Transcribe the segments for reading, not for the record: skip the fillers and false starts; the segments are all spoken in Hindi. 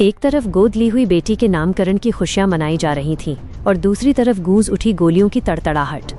एक तरफ गोद ली हुई बेटी के नामकरण की खुशियां मनाई जा रही थीं और दूसरी तरफ गूंज उठी गोलियों की तड़तड़ाहट।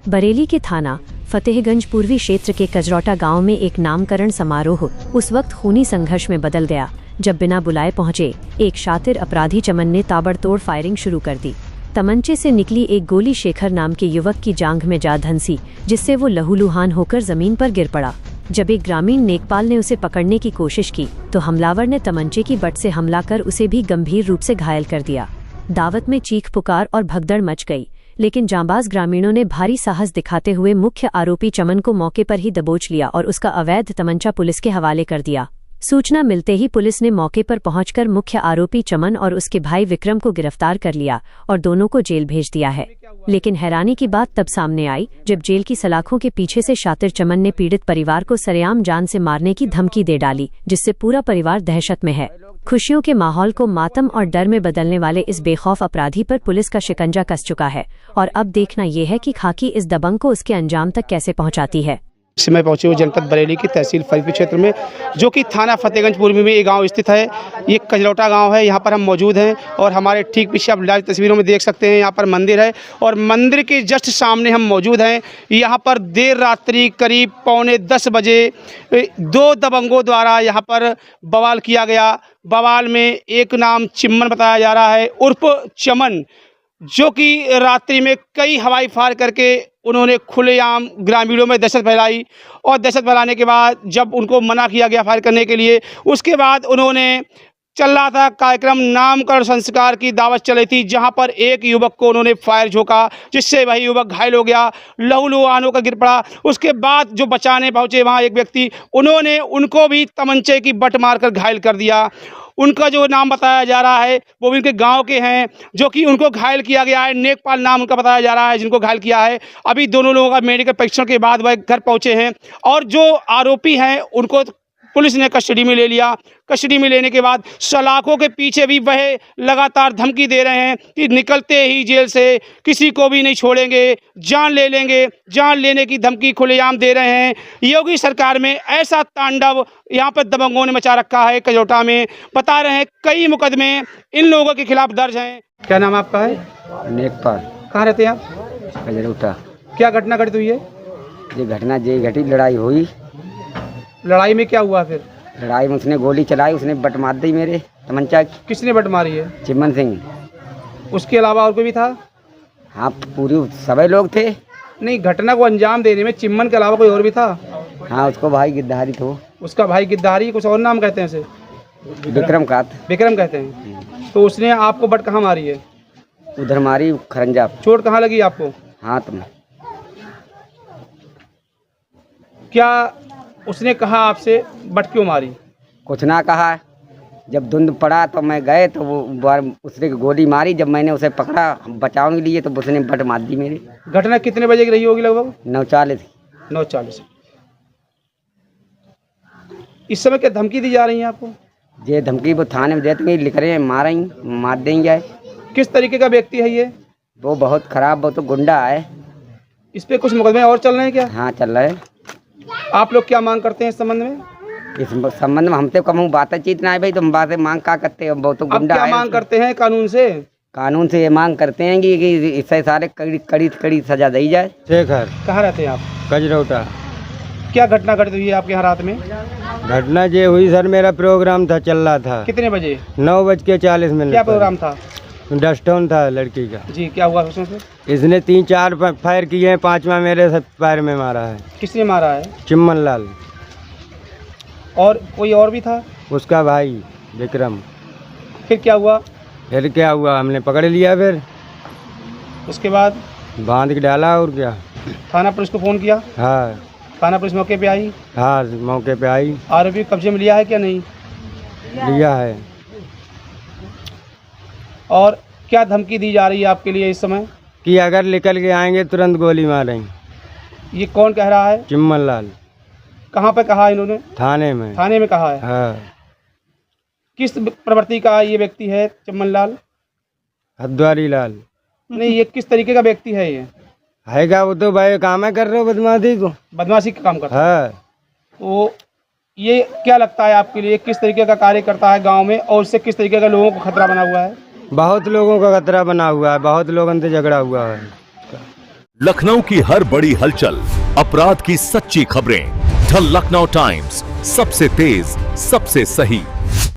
बरेली के थाना फतेहगंज पूर्वी क्षेत्र के कजरौटा गांव में एक नामकरण समारोह उस वक्त खूनी संघर्ष में बदल गया जब बिना बुलाए पहुंचे एक शातिर अपराधी चमन ने ताबड़तोड़ फायरिंग शुरू कर दी। तमंचे से निकली एक गोली शेखर नाम के युवक की जांघ में जा धंसी, जिससे वो लहूलुहान होकर जमीन पर गिर पड़ा। जब एक ग्रामीण नेकपाल ने उसे पकड़ने की कोशिश की तो हमलावर ने तमंचे की बट से हमला कर उसे भी गंभीर रूप से घायल कर दिया। दावत में चीख पुकार और भगदड़ मच गई, लेकिन जांबाज ग्रामीणों ने भारी साहस दिखाते हुए मुख्य आरोपी चमन को मौके पर ही दबोच लिया और उसका अवैध तमंचा पुलिस के हवाले कर दिया। सूचना मिलते ही पुलिस ने मौके पर पहुंचकर मुख्य आरोपी चमन और उसके भाई विक्रम को गिरफ्तार कर लिया और दोनों को जेल भेज दिया है। लेकिन हैरानी की बात तब सामने आई जब जेल की सलाखों के पीछे से शातिर चमन ने पीड़ित परिवार को सरेआम जान से मारने की धमकी दे डाली, जिससे पूरा परिवार दहशत में है। खुशियों के माहौल को मातम और डर में बदलने वाले इस बेखौफ अपराधी पर पुलिस का शिकंजा कस चुका है और अब देखना यह है कि खाकी इस दबंग को उसके अंजाम तक कैसे पहुंचाती है। इस समय पहुंचे हुए जनपद बरेली की तहसील फरीदपुर क्षेत्र में, जो कि थाना फतेहगंज पूर्वी में ये गांव स्थित है। ये कजरौटा गांव है, यहाँ पर हम मौजूद हैं और हमारे ठीक पीछे आप लाइव तस्वीरों में देख सकते हैं यहाँ पर मंदिर है और मंदिर के जस्ट सामने हम मौजूद हैं। यहाँ पर देर रात्रि करीब 9:45 बजे दो दबंगों द्वारा यहाँ पर बवाल किया गया। बवाल में एक नाम चिम्मन बताया जा रहा है उर्फ चमन, जो कि रात्रि में कई हवाई फायर करके उन्होंने खुलेआम ग्रामीणों में दहशत फैलाई और दहशत फैलाने के बाद जब उनको मना किया गया फायर करने के लिए, उसके बाद उन्होंने चल रहा था कार्यक्रम नामकरण संस्कार की दावत चल रही थी, जहां पर एक युवक को उन्होंने फायर झोंका, जिससे वही युवक घायल हो गया, लहूलुहान होकर गिर पड़ा। उसके बाद जो बचाने पहुंचे वहां एक व्यक्ति, उन्होंने उनको भी तमंचे की बट मारकर घायल कर दिया। उनका जो नाम बताया जा रहा है वो भी उनके गांव के हैं, जो कि उनको घायल किया गया है। नेकपाल नाम उनका बताया जा रहा है जिनको घायल किया है। अभी दोनों लोगों का मेडिकल परीक्षण के बाद वह घर पहुंचे हैं और जो आरोपी हैं उनको पुलिस ने कस्टडी में ले लिया। कस्टडी में लेने के बाद सलाखों के पीछे भी वह लगातार धमकी दे रहे हैं कि निकलते ही जेल से किसी को भी नहीं छोड़ेंगे, जान ले लेंगे। जान लेने की धमकी खुलेआम दे रहे हैं। योगी सरकार में ऐसा तांडव यहाँ पर दबंगों ने मचा रखा है। कजरौटा में बता रहे हैं कई मुकदमे इन लोगों के खिलाफ दर्ज हैं। क्या नाम आपका है? नेकपाल। कहाँ रहते हैं आप? कजरौटा। क्या घटना घटित हुई है? ये घटना जे घटी, लड़ाई हुई। लड़ाई में क्या हुआ फिर? लड़ाई में उसने गोली चलाई, उसने बट मार दी मेरे तमंचा की। किसने बट मारी है? चिमन सिंह। उसके अलावा और कोई भी था? हाँ, पूरी सभी लोग थे। नहीं, घटना को अंजाम देने में चिम्मन के अलावा कोई और भी था? हाँ, उसको भाई गिद्धारी था। उसका भाई गिद्धारी, कुछ और नाम कहते हैं उसे? विक्रम का। विक्रम कहते हैं। तो उसने आपको बट कहाँ मारी है? उधर मारी, खरंजा। चोट कहाँ लगी आपको? हाथ में। क्या उसने कहा आपसे बट क्यों मारी? कुछ ना कहा। जब धुंध पड़ा तो मैं गए तो वो उसने गोली मारी। जब मैंने उसे पकड़ा बचाने के लिए तो उसने बट मार दी मेरी। घटना कितने बजे की रही होगी लगभग? 9:40। 9:40। इस समय क्या धमकी दी जा रही है आपको? ये धमकी वो थाने में देते लिख रहे हैं, मार देंगे। किस तरीके का व्यक्ति है ये? वो बहुत खराब, वो तो गुंडा है। इस पे कुछ मुकदमे और चल रहे हैं क्या? हाँ, चल रहे हैं। आप लोग क्या मांग करते हैं इस संबंध में? इस संबंध में हमसे कम बातचीत ना है भाई, तुम बातें मांग क्या करते हो? वो तो गुंडा है। क्या मांग करते हैं कानून से? कानून से ये मांग करते हैं कि इससे सारे कड़ी सजा दी जाए। शेखर। कहाँ रहते हैं आप? कजरौटा। क्या घटना घटित हुई है आपके यहाँ रात में? घटना ये हुई सर, मेरा प्रोग्राम था, चल रहा था। कितने बजे? 9:40। क्या प्रोग्राम था? डस्टोन था लड़की का। जी, क्या हुआ उसमें से? इसने 3-4 फायर किए हैं, 5वां मेरे पैर में मारा है। किसने मारा है? चिम्मन लाल। और कोई और भी था? उसका भाई विक्रम। फिर क्या हुआ? फिर क्या हुआ, हमने पकड़ लिया। फिर उसके बाद बांध के डाला। और क्या? थाना पुलिस को फ़ोन किया? हाँ। थाना पुलिस मौके पे आई? हाँ, मौके पे आई। आरोपी कब्जे में लिया है क्या? नहीं लिया है। और क्या धमकी दी जा रही है आपके लिए इस समय? कि अगर निकल के आएंगे तुरंत गोली मारेंगे। ये कौन कह रहा है? चिम्मन लाल। कहाँ पे कहा इन्होंने? थाने में। थाने में कहा है? हाँ। किस प्रवृत्ति का ये व्यक्ति है चिम्मन लाल? हद्वारी लाल। नहीं, ये किस तरीके का व्यक्ति है? ये है क्या? वो तो भाई काम है कर रहे हो, बदमाशी को। बदमाशी का काम करता है। हाँ। वो ये क्या लगता है आपके लिए, किस तरीके का कार्य करता है गांव में और उससे किस तरीके का लोगों को खतरा बना हुआ है? बहुत लोगों का खतरा बना हुआ है, बहुत लोगों से झगड़ा हुआ है। लखनऊ की हर बड़ी हलचल, अपराध की सच्ची खबरें, द लखनऊ टाइम्स, सबसे तेज, सबसे सही।